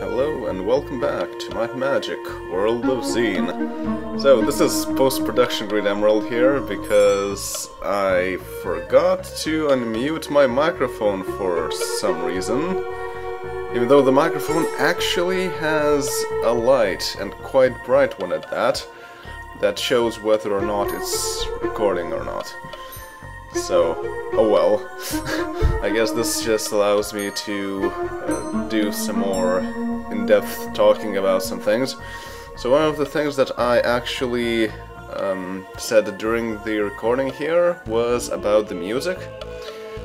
Hello and welcome back to my magic world of XEEN. So this is post-production Green Emerald here because I forgot to unmute my microphone for some reason. Even though the microphone actually has a light, and quite bright one at that, that shows whether or not it's recording or not. So, oh well. I guess this just allows me to do some more in-depth talking about some things. So one of the things that I actually said during the recording here was about the music.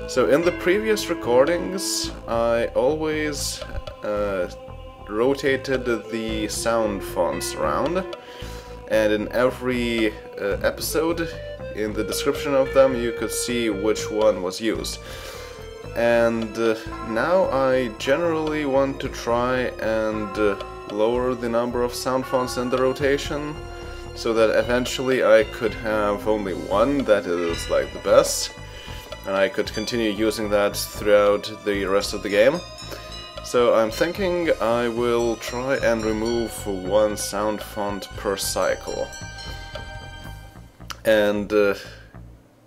So in the previous recordings, I always rotated the sound fonts around, and in every episode, in the description of them, you could see which one was used. And now I generally want to try and lower the number of sound fonts in the rotation, so that eventually I could have only one that is like the best, and I could continue using that throughout the rest of the game. So I'm thinking I will try and remove one sound font per cycle. And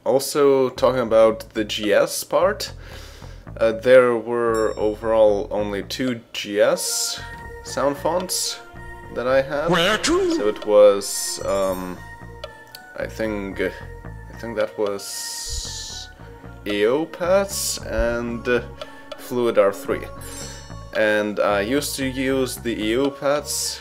also talking about the GS part, there were overall only 2 GS sound fonts that I had. So it was, I think that was EOPaths and Fluid R3. And I used to use the EOPaths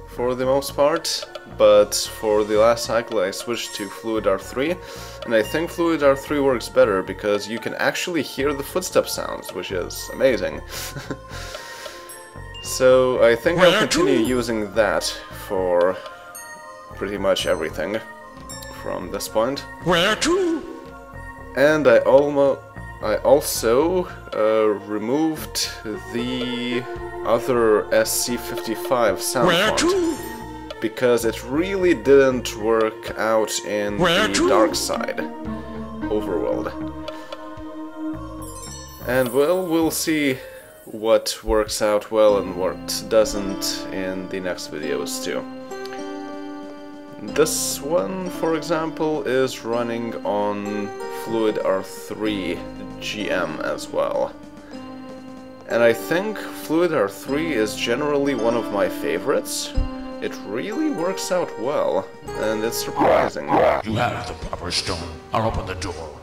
for the most part, but for the last cycle I switched to Fluid R3, and I think Fluid R3 works better because you can actually hear the footstep sounds, which is amazing. So I think I'll continue using that for pretty much everything from this point. Where to? And I also removed the other SC55 sound font, because it really didn't work out in the Darkside overworld. And well, we'll see what works out well and what doesn't in the next videos too. This one, for example, is running on Fluid R3 GM as well. And I think Fluid R3 is generally one of my favorites. It really works out well, and it's surprising. You have the proper stone. I'll open the door.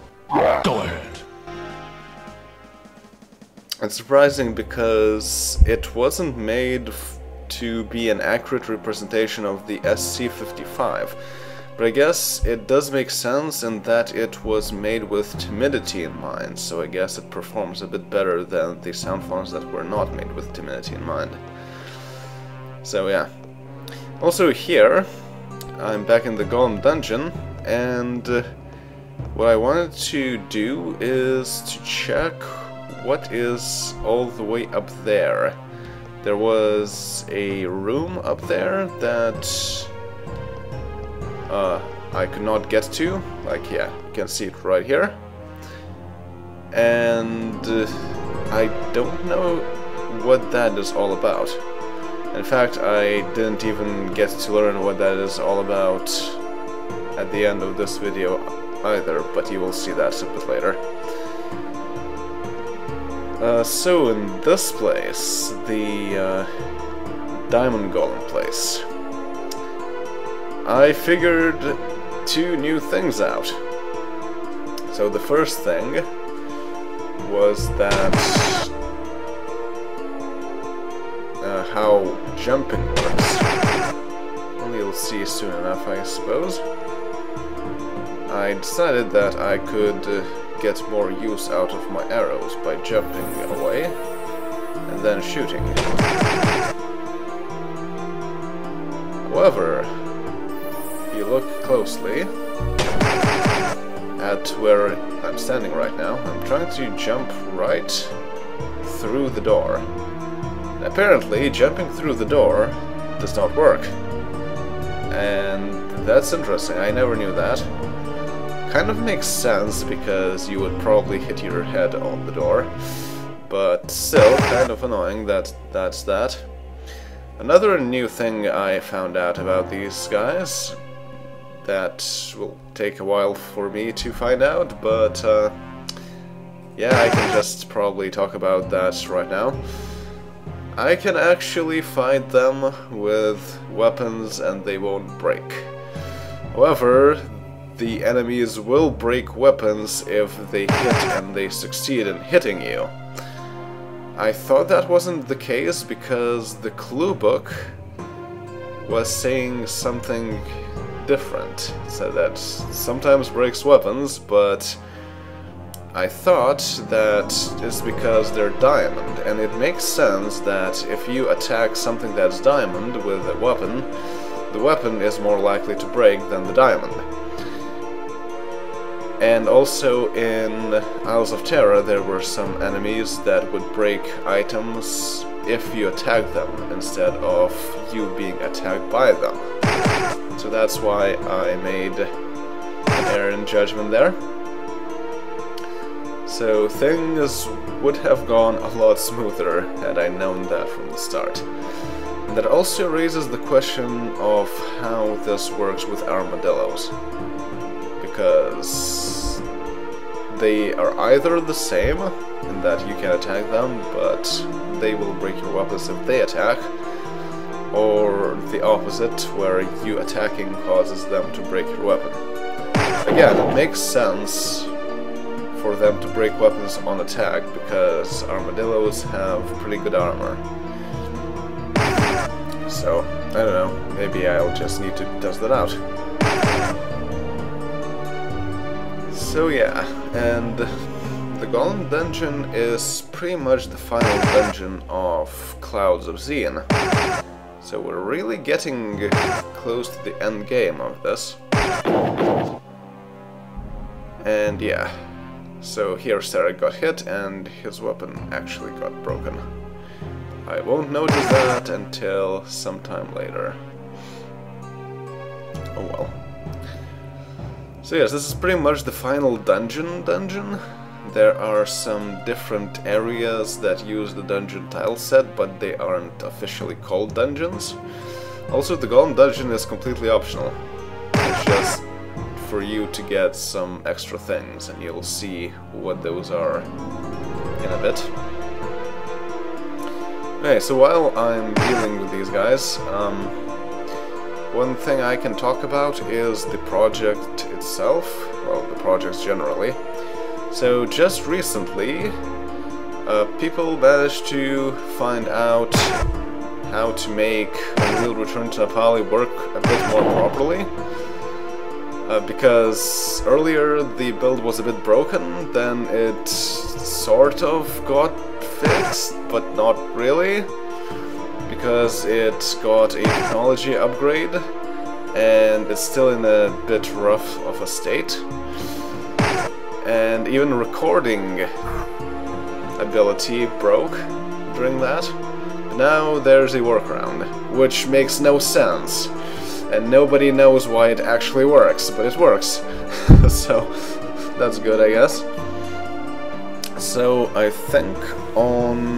Go ahead. It's surprising because it wasn't made to be an accurate representation of the SC55, but I guess it does make sense in that it was made with timidity in mind, so I guess it performs a bit better than the sound fonts that were not made with timidity in mind. So yeah. Also here, I'm back in the Golem dungeon, and what I wanted to do is to check what is all the way up there. There was a room up there that I could not get to, like, yeah, you can see it right here. And I don't know what that is all about. In fact, I didn't even get to learn what that is all about at the end of this video either, but you will see that a bit later. So in this place, the Diamond Golem place, I figured 2 new things out. So the first thing was that how jumping works. Well, you'll see soon enough, I suppose. I decided that I could get more use out of my arrows by jumping away and then shooting. However, if you look closely at where I'm standing right now, I'm trying to jump right through the door. Apparently, jumping through the door does not work. And that's interesting, I never knew that. Kind of makes sense, because you would probably hit your head on the door. But still, kind of annoying that that's that. Another new thing I found out about these guys that will take a while for me to find out, but yeah, I can just probably talk about that right now. I can actually fight them with weapons and they won't break. However, the enemies will break weapons if they hit and they succeed in hitting you. I thought that wasn't the case because the clue book was saying something different. It said that sometimes breaks weapons, but I thought that is because they're diamond, and it makes sense that if you attack something that's diamond with a weapon, the weapon is more likely to break than the diamond. And also in Isles of Terror there were some enemies that would break items if you attack them instead of you being attacked by them. So that's why I made an error in judgment there. So things would have gone a lot smoother had I known that from the start. And that also raises the question of how this works with armadillos. Because they are either the same, in that you can attack them, but they will break your weapons if they attack, or the opposite, where you attacking causes them to break your weapon. Again, it makes sense for them to break weapons on attack, because armadillos have pretty good armor. So, I don't know, maybe I'll just need to test that out. So yeah, and the Golem dungeon is pretty much the final dungeon of Clouds of XEEN. So we're really getting close to the end game of this. And yeah, so here Sarah got hit and his weapon actually got broken. I won't notice that until sometime later. Oh well. So yes, this is pretty much the final dungeon. There are some different areas that use the dungeon tile set, but they aren't officially called dungeons. Also, the Golem dungeon is completely optional. It's just for you to get some extra things, and you'll see what those are in a bit. Okay, so while I'm dealing with these guys, one thing I can talk about is the project itself, well, the projects generally. So just recently, people managed to find out how to make Unreal Return to Nepali work a bit more properly. Because earlier the build was a bit broken, then it sort of got fixed, but not really. Because it got a technology upgrade, and it's still in a bit rough of a state. And even recording ability broke during that. But now there's a workaround, which makes no sense. And nobody knows why it actually works, but it works. So that's good, I guess. So I think on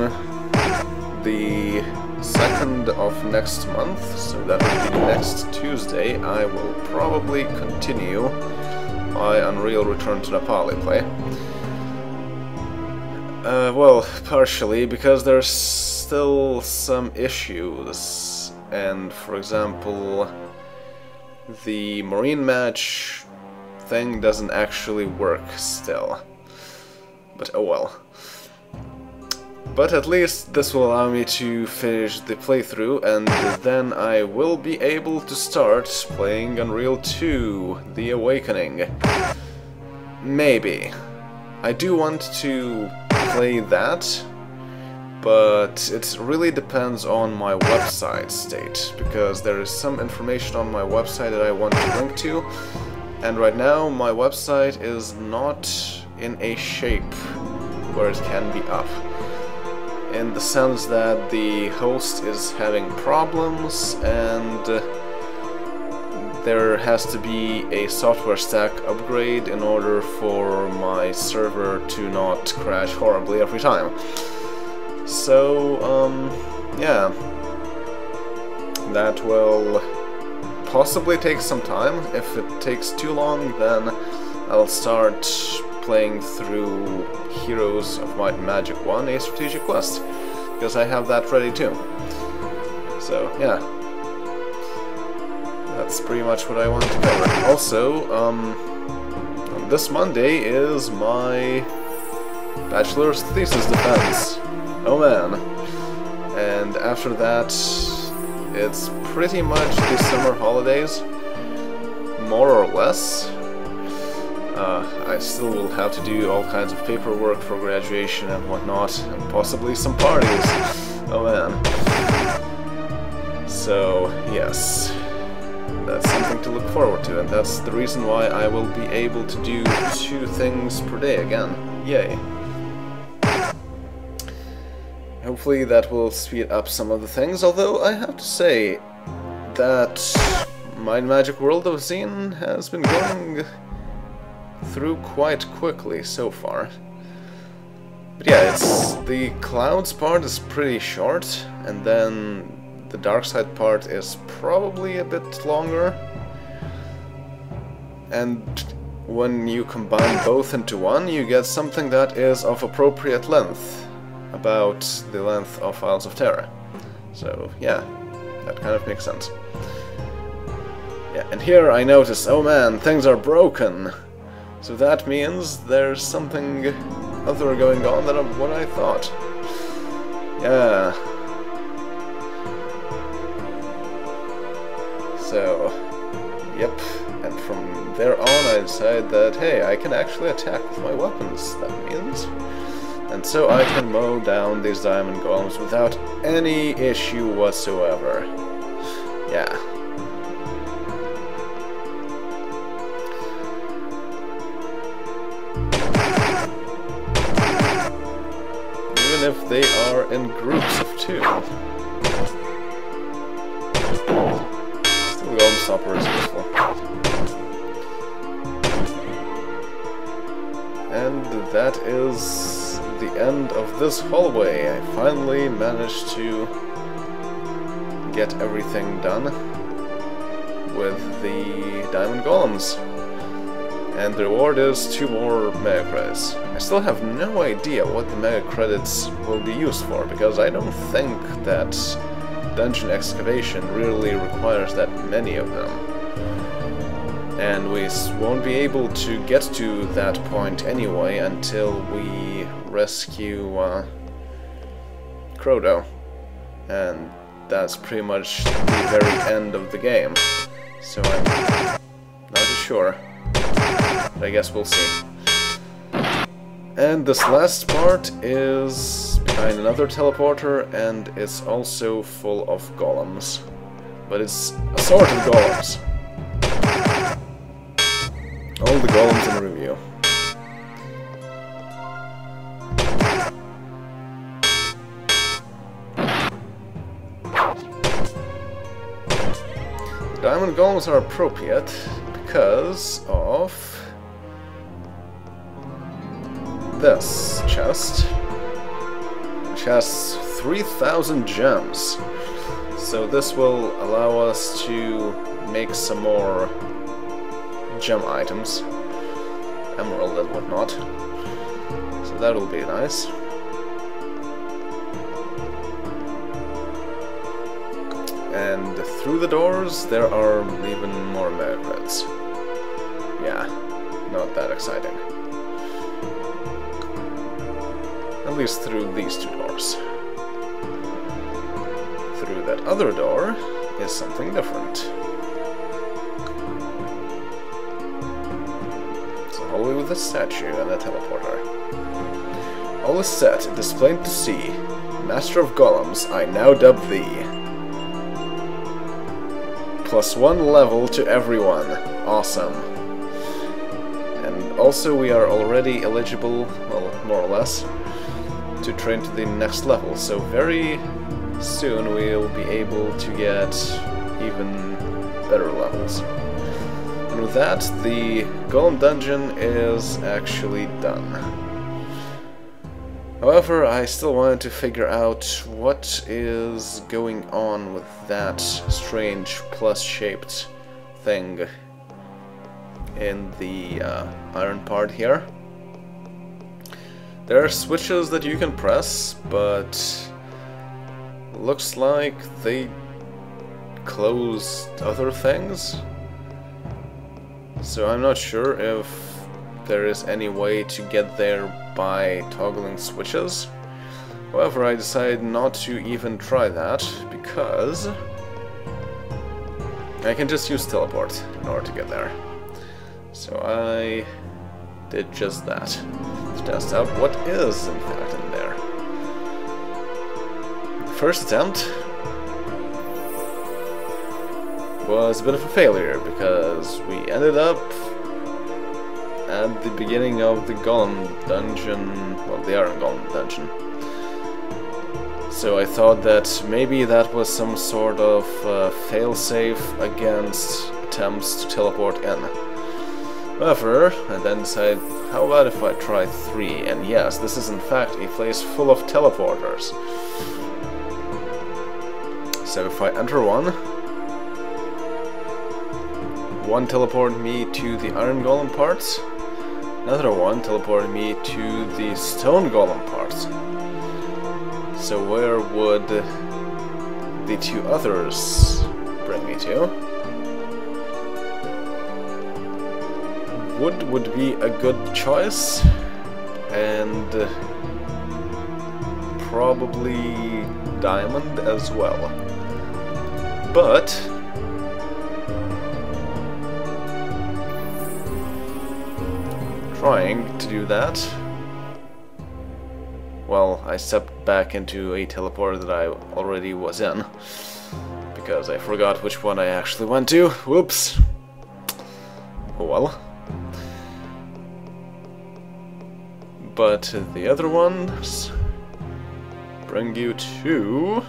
the 2nd of next month, so that will be next Tuesday, I will probably continue my Unreal Return to Nepali play. Well, partially, because there's still some issues, and for example, the Marine match thing doesn't actually work still. But oh well. But at least this will allow me to finish the playthrough, and then I will be able to start playing Unreal 2, The Awakening. Maybe. I do want to play that, but it really depends on my website state, because there is some information on my website that I want to link to, and right now my website is not in a shape where it can be up. In the sense that the host is having problems, and there has to be a software stack upgrade in order for my server to not crash horribly every time. So, yeah. That will possibly take some time. If it takes too long, then I'll start playing through Heroes of Might and Magic 1, a strategic quest, because I have that ready too. So, yeah. That's pretty much what I wanted to cover. Also, this Monday is my bachelor's thesis defense. Oh man. And after that, it's pretty much the summer holidays, more or less. I still will have to do all kinds of paperwork for graduation and whatnot, and possibly some parties. Oh man. So, yes. That's something to look forward to, and that's the reason why I will be able to do 2 things per day again. Yay. Hopefully that will speed up some of the things, although I have to say that Might and Magic World of XEEN has been going through quite quickly so far. But yeah, the Clouds part is pretty short, and then the Darkside part is probably a bit longer. And when you combine both into one, you get something that is of appropriate length, about the length of Isles of Terror. So yeah, that kind of makes sense. Yeah, and here I notice, oh man, things are broken. So that means there's something other going on than what I thought. Yeah. So, yep, and from there on I decided that, hey, I can actually attack with my weapons, that means. And so I can mow down these diamond golems without any issue whatsoever. Yeah. Even if they are in groups of 2. Golem Stopper is useful. And that is the end of this hallway. I finally managed to get everything done with the diamond golems. And the reward is 2 more mega credits. I still have no idea what the mega credits will be used for, because I don't think that dungeon excavation really requires that many of them. And we won't be able to get to that point anyway until we rescue Crodo. And that's pretty much the very end of the game. So I'm not too sure. But I guess we'll see. And this last part is behind another teleporter, and it's also full of golems. But it's assorted golems. All the golems in review. Diamond golems are appropriate because of this chest, which has 3,000 gems. So this will allow us to make some more gem items, emerald and whatnot. So that will be nice. And through the doors there are even more mega credits. Yeah, not that exciting. At least through these 2 doors. Through that other door is something different. It's a hallway with a statue and a teleporter. All is set, it is plain to see. Master of Golems, I now dub thee. +1 level to everyone. Awesome. And also we are already eligible, well, more or less, to train to the next level, so very soon we'll be able to get even better levels. And with that, the Golem dungeon is actually done. However, I still wanted to figure out what is going on with that strange plus-shaped thing in the iron part here. There are switches that you can press, but looks like they close other things. So I'm not sure if there is any way to get there by toggling switches. However, I decided not to even try that, because I can just use teleport in order to get there. So I did just that, to test out what is in fact in there. The first attempt was a bit of a failure, because we ended up at the beginning of the golem dungeon, well, the iron golem dungeon. So I thought that maybe that was some sort of failsafe against attempts to teleport in. However, I then decided, how about if I try 3? And yes, this is in fact a place full of teleporters. So if I enter one teleported me to the iron golem parts, another one teleported me to the stone golem parts. So where would the 2 others bring me to? Wood would be a good choice, and probably diamond as well. But trying to do that, well, I stepped back into a teleporter that I already was in, because I forgot which one I actually went to. Whoops. Oh well. But the other ones bring you to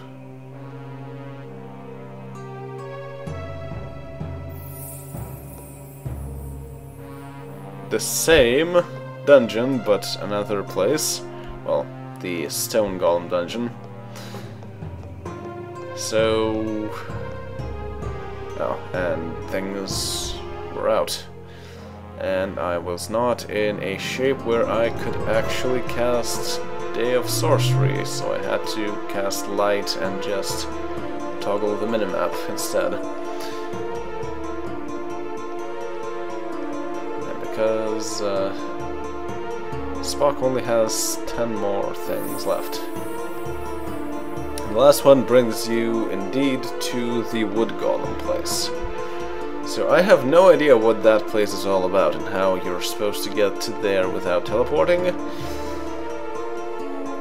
the same dungeon, but another place. Well, the stone golem dungeon. So, oh, and things were out. And I was not in a shape where I could actually cast Day of Sorcery, so I had to cast Light and just toggle the minimap instead. And because Spock only has 10 more things left. And the last one brings you indeed to the wood golem place. So I have no idea what that place is all about and how you're supposed to get to there without teleporting.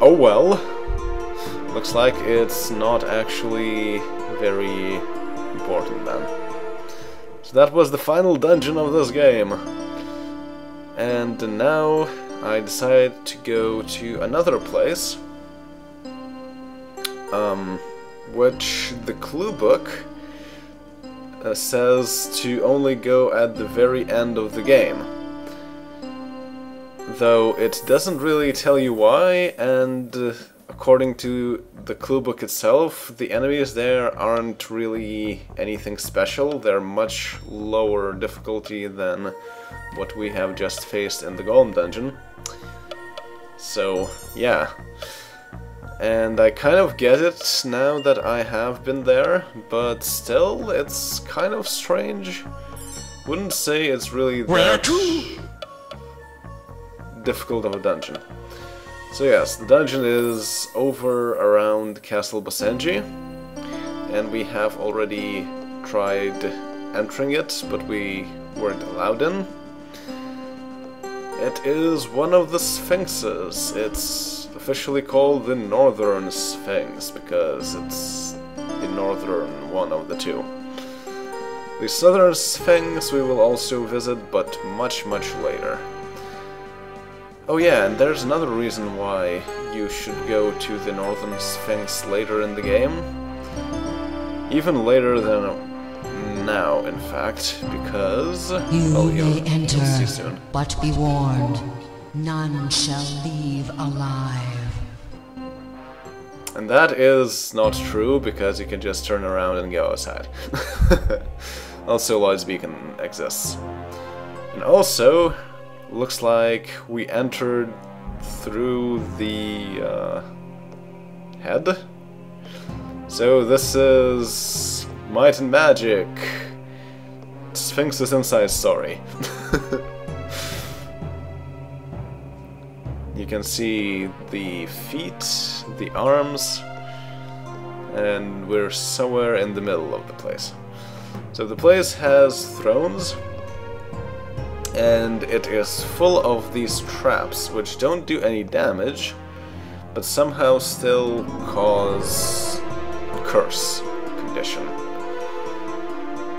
Oh well. Looks like it's not actually very important then. So that was the final dungeon of this game. And now I decided to go to another place, which the clue book says to only go at the very end of the game. Though it doesn't really tell you why, and according to the clue book itself, the enemies there aren't really anything special. They're much lower difficulty than what we have just faced in the golem dungeon. So, yeah. And I kind of get it now that I have been there, but still, it's kind of strange. Wouldn't say it's really that difficult of a dungeon. So yes, the dungeon is over around Castle Basenji, and we have already tried entering it, but we weren't allowed in. It is one of the Sphinxes. It's officially called the Northern Sphinx, because it's the northern one of the two. The Southern Sphinx we will also visit, but much, much later. Oh yeah, and there's another reason why you should go to the Northern Sphinx later in the game. Even later than now, in fact, because... You may enter, but be warned, none shall leave alive. And that is not true, because you can just turn around and go outside. Also, Lloyd's Beacon exists. And also, looks like we entered through the head. So this is Might and Magic. Sphinx's Inside Story. You can see the feet, the arms, and we're somewhere in the middle of the place. So the place has thrones, and it is full of these traps, which don't do any damage, but somehow still cause curse condition.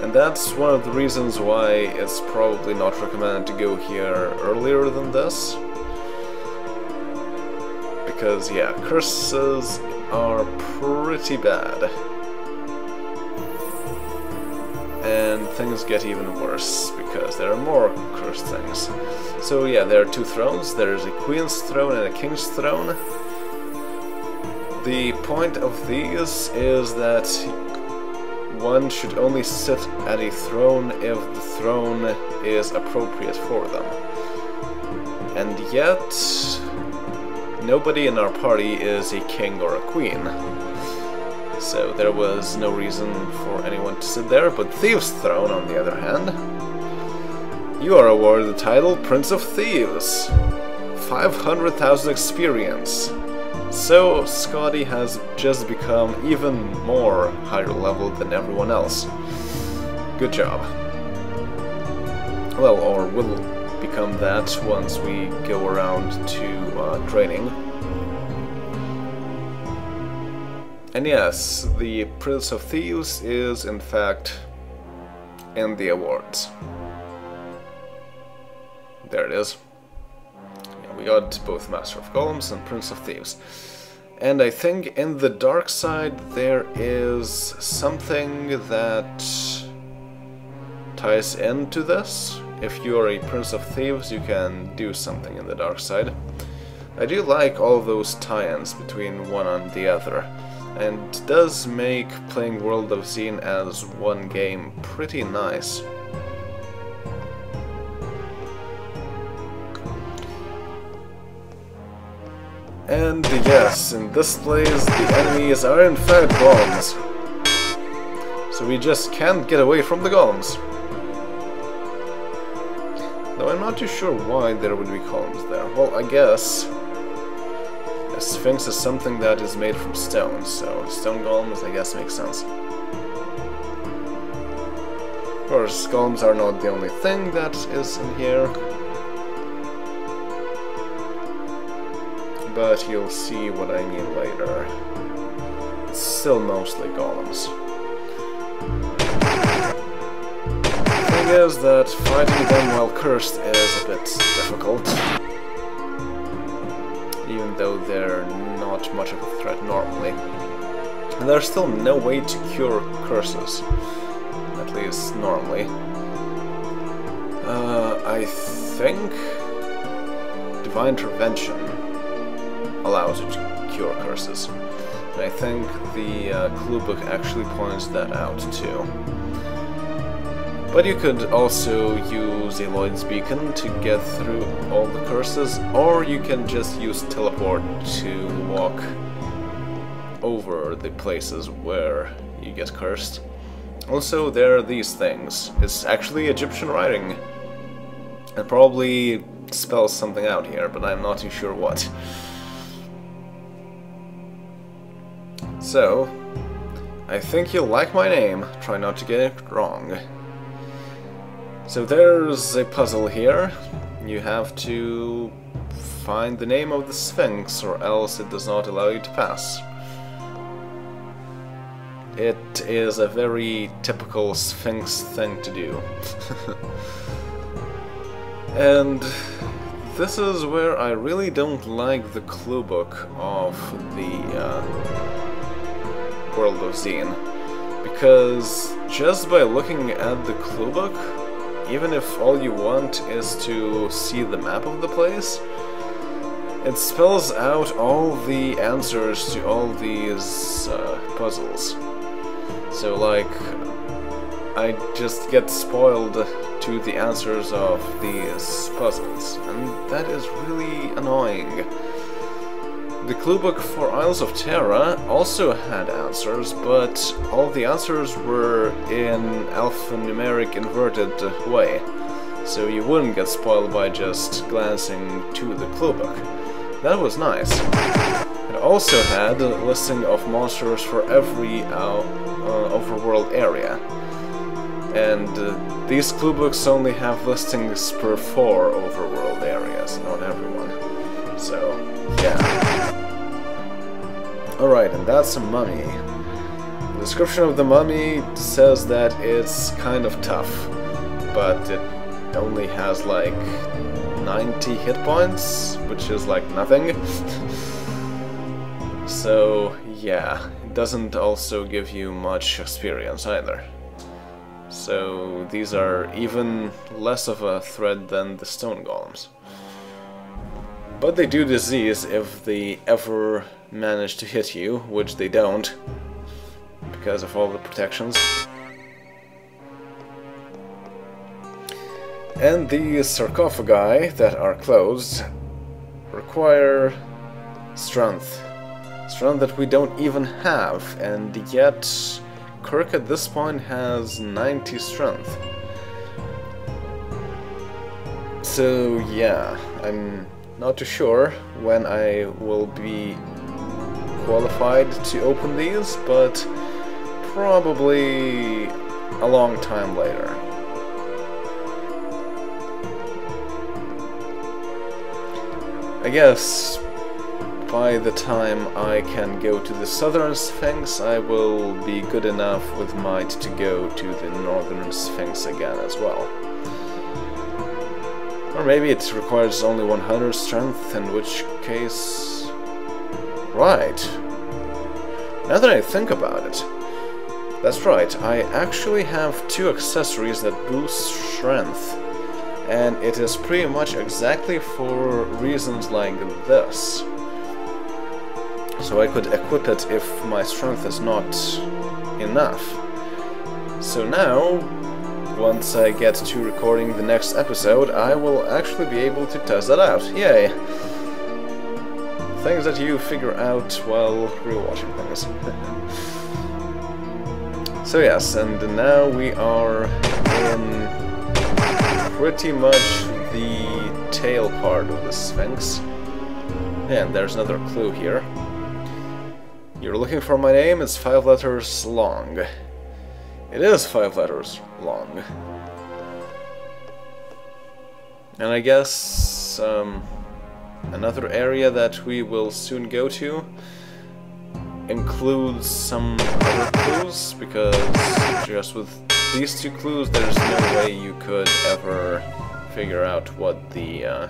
And that's one of the reasons why it's probably not recommended to go here earlier than this. Because, yeah, curses are pretty bad. And things get even worse, because there are more cursed things. So yeah, there are two thrones. There's a queen's throne and a king's throne. The point of these is that one should only sit at a throne if the throne is appropriate for them. And yet, nobody in our party is a king or a queen. So there was no reason for anyone to sit there, but Thieves' Throne, on the other hand, you are awarded the title Prince of Thieves. 500,000 experience. So Scotty has just become even more higher level than everyone else. Good job. Well, or will become that once we go around to training. And yes, the Prince of Thieves is in fact in the awards. There it is. Yeah, we got both Master of Golems and Prince of Thieves. And I think in the dark side there is something that ties into this. If you are a Prince of Thieves, you can do something in the dark side. I do like all those tie-ins between one and the other, and does make playing World of XEEN as one game pretty nice. And yes, in this place the enemies are in fact golems. So we just can't get away from the golems. Though I'm not too sure why there would be columns there. Well, I guess a sphinx is something that is made from stone, so stone golems I guess makes sense. Of course, golems are not the only thing that is in here, but you'll see what I mean later. It's still mostly golems. The thing is that fighting them while cursed is a bit difficult, even though they're not much of a threat normally. And there's still no way to cure curses, at least normally. I think Divine Intervention allows you to cure curses. And I think the clue book actually points that out too. But you could also use a Lloyd's Beacon to get through all the curses, or you can just use teleport to walk over the places where you get cursed. Also, there are these things. It's actually Egyptian writing. It probably spells something out here, but I'm not too sure what. So, I think you'll like my name. Try not to get it wrong. So there's a puzzle here. You have to find the name of the Sphinx, or else it does not allow you to pass. It is a very typical Sphinx thing to do. And this is where I really don't like the clue book of the World of XEEN. Because just by looking at the clue book, even if all you want is to see the map of the place, It spells out all the answers to all these puzzles. So, like, I just get spoiled to the answers of these puzzles, and that is really annoying. The cluebook for Isles of Terra also had answers, but all the answers were in alphanumeric inverted way, so you wouldn't get spoiled by just glancing to the cluebook. That was nice. It also had a listing of monsters for every overworld area. And these cluebooks only have listings per 4 overworld areas, not everyone. So, yeah. Alright, and that's a mummy. The description of the mummy says that it's kind of tough, but it only has like 90 hit points, which is like nothing. So, yeah, it doesn't also give you much experience either. So these are even less of a threat than the stone golems. But they do disease if they ever manage to hit you, which they don't, because of all the protections. And the sarcophagi that are closed require strength. Strength that we don't even have, and yet Kirk at this point has 90 strength. So yeah, I'm not too sure when I will be qualified to open these, but probably a long time later. I guess by the time I can go to the Southern Sphinx, I will be good enough with might to go to the Northern Sphinx again as well. Or maybe it requires only 100 strength, in which case... Right. Now that I think about it, that's right, I actually have 2 accessories that boost strength, and it is pretty much exactly for reasons like this. So I could equip it if my strength is not enough. So now, once I get to recording the next episode, I will actually be able to test that out. Yay! Things that you figure out while rewatching things. So yes, and now we are in pretty much the tail part of the Sphinx. And there's another clue here. You're looking for my name, it's 5 letters long. It is 5 letters long. And I guess another area that we will soon go to includes some other clues, because just with these 2 clues there's no way you could ever figure out what the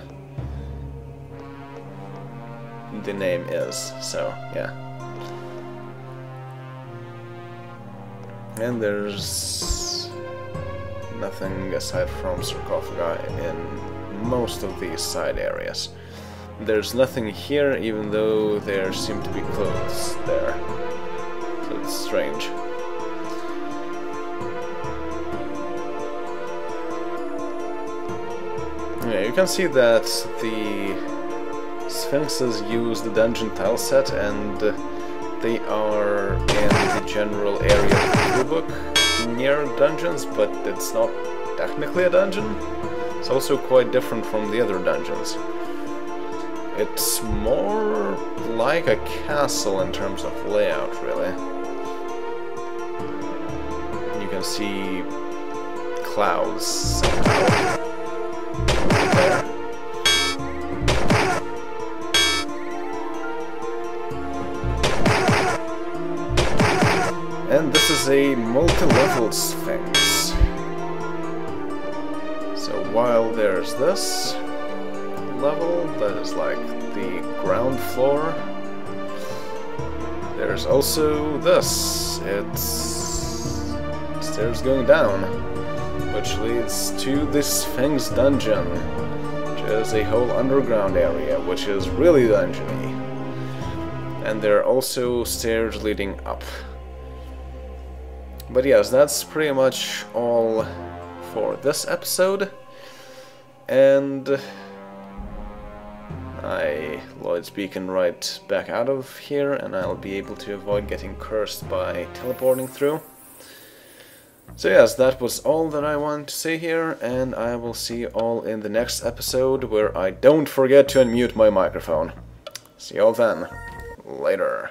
name is, so yeah. And there's nothing aside from sarcophagi in most of these side areas. There's nothing here, even though there seem to be clothes there. So it's strange. Yeah, you can see that the Sphinxes use the dungeon tile set, and they are in the general area of the book near dungeons, but it's not technically a dungeon. It's also quite different from the other dungeons. It's more like a castle in terms of layout, really. You can see clouds somehow there. And this is a multi-level Sphinx. So while there's this level that is like the ground floor, there's also this. It's stairs going down, which leads to the Sphinx dungeon, which is a whole underground area, which is really dungeony. And there are also stairs leading up. But yes, that's pretty much all for this episode. And Lloyd's Beacon right back out of here, and I'll be able to avoid getting cursed by teleporting through. So yes, that was all that I wanted to say here, and I will see you all in the next episode, where I don't forget to unmute my microphone. See you all then. Later.